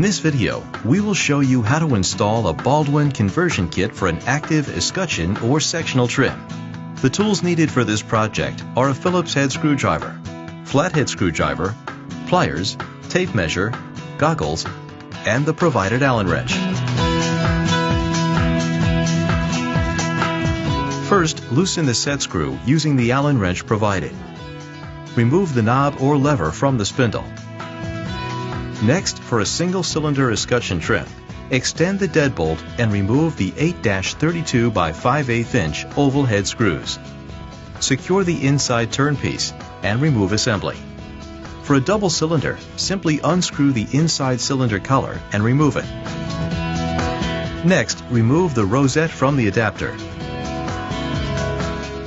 this video, we will show you how to install a Baldwin conversion kit for an active escutcheon or sectional trim. The tools needed for this project are a Phillips head screwdriver, flathead screwdriver, pliers, tape measure, goggles, and the provided Allen wrench. First, loosen the set screw using the Allen wrench provided. Remove the knob or lever from the spindle. Next, for a single-cylinder escutcheon trim, extend the deadbolt and remove the 8-32 by 5/8 inch oval head screws. Secure the inside turn piece and remove assembly. For a double cylinder, simply unscrew the inside cylinder collar and remove it. Next, remove the rosette from the adapter.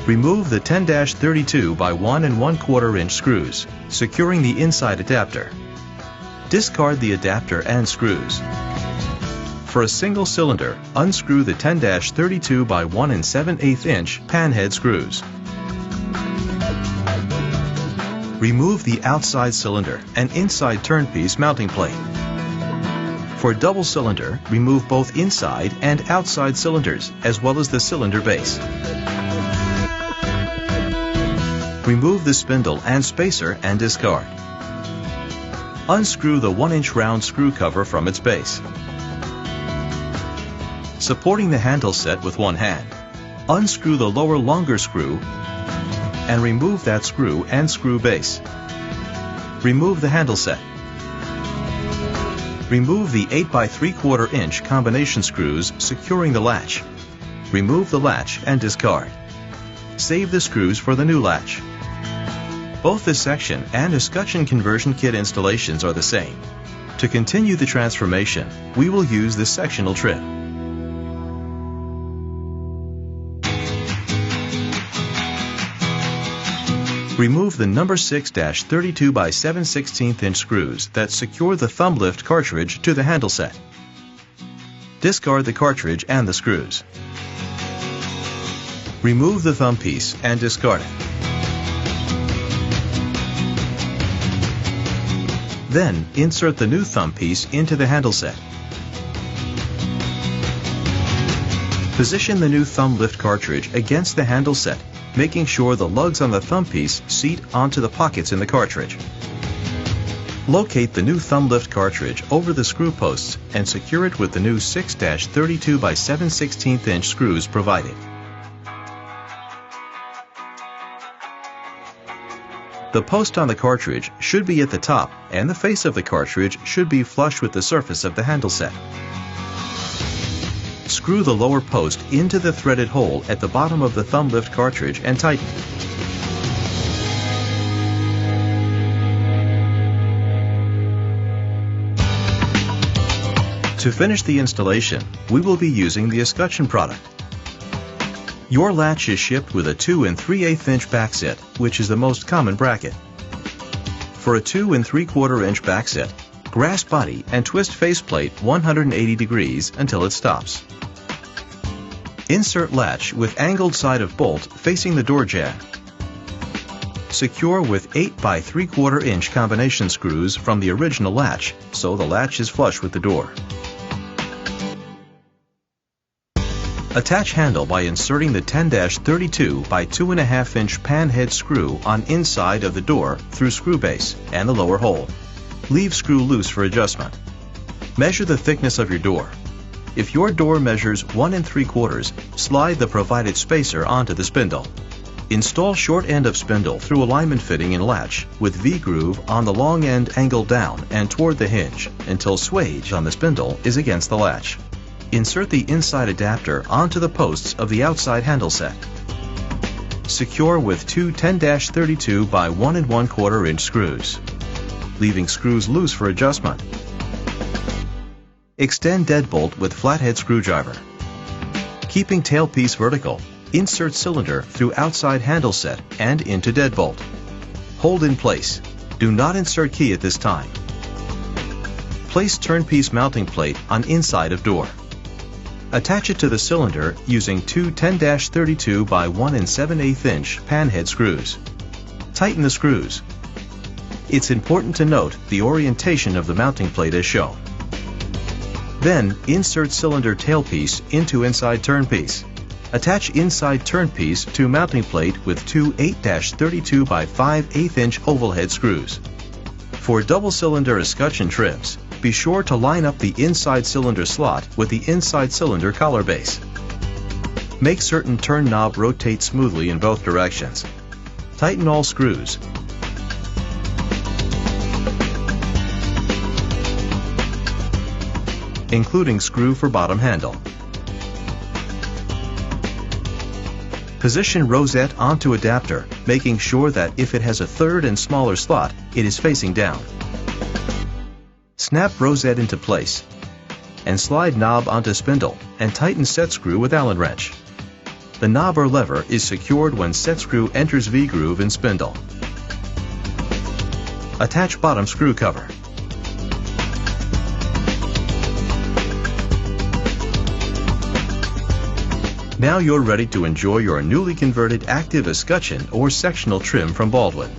Remove the 10-32 by 1 1/4 inch screws, securing the inside adapter. Discard the adapter and screws. For a single cylinder, unscrew the 10-32 by 1 7/8 inch pan head screws. Remove the outside cylinder and inside turn piece mounting plate. For a double cylinder, remove both inside and outside cylinders, as well as the cylinder base. Remove the spindle and spacer and discard. Unscrew the 1-inch round screw cover from its base. Supporting the handle set with one hand, unscrew the lower longer screw and remove that screw and screw base. Remove the handle set. Remove the 8-3/4 inch combination screws securing the latch. Remove the latch and discard. Save the screws for the new latch. Both the section and escutcheon conversion kit installations are the same. To continue the transformation, we will use the sectional trim. Remove the number 6-32 by 7/16 inch screws that secure the thumb lift cartridge to the handle set. Discard the cartridge and the screws. Remove the thumb piece and discard it. Then, insert the new thumb piece into the handle set. Position the new thumb lift cartridge against the handle set, making sure the lugs on the thumb piece seat onto the pockets in the cartridge. Locate the new thumb lift cartridge over the screw posts and secure it with the new 6-32 by 7/16 inch screws provided. The post on the cartridge should be at the top, and the face of the cartridge should be flush with the surface of the handle set. Screw the lower post into the threaded hole at the bottom of the thumb lift cartridge and tighten. To finish the installation, we will be using the escutcheon product. Your latch is shipped with a 2 3/8 inch back set, which is the most common bracket. For a 2 3/4 inch back set, grasp body and twist faceplate 180 degrees until it stops. Insert latch with angled side of bolt facing the door jamb. Secure with 8-3/4 inch combination screws from the original latch, so the latch is flush with the door. Attach handle by inserting the 10-32 by 2.5 inch pan head screw on inside of the door through screw base and the lower hole. Leave screw loose for adjustment. Measure the thickness of your door. If your door measures 1 3/4, slide the provided spacer onto the spindle. Install short end of spindle through alignment fitting in latch with V-groove on the long end angled down and toward the hinge until swage on the spindle is against the latch. Insert the inside adapter onto the posts of the outside handle set. Secure with two 10-32 by 1 1/4 inch screws, leaving screws loose for adjustment. Extend deadbolt with flathead screwdriver. Keeping tailpiece vertical, insert cylinder through outside handle set and into deadbolt. Hold in place. Do not insert key at this time. Place turnpiece mounting plate on inside of door. Attach it to the cylinder using two 10-32 by 1 7/8 inch pan head screws. Tighten the screws. It's important to note the orientation of the mounting plate as shown. Then, insert cylinder tailpiece into inside turnpiece. Attach inside turnpiece to mounting plate with two 8-32 by 5/8 inch oval head screws. For double cylinder escutcheon trims, be sure to line up the inside cylinder slot with the inside cylinder collar base. Make certain turn knob rotate smoothly in both directions. Tighten all screws. Including screw for bottom handle. Position rosette onto adapter, making sure that if it has a third and smaller slot, it is facing down. Snap rosette into place, and slide knob onto spindle, and tighten set screw with Allen wrench. The knob or lever is secured when set screw enters V-groove in spindle. Attach bottom screw cover. Now you're ready to enjoy your newly converted active escutcheon or sectional trim from Baldwin.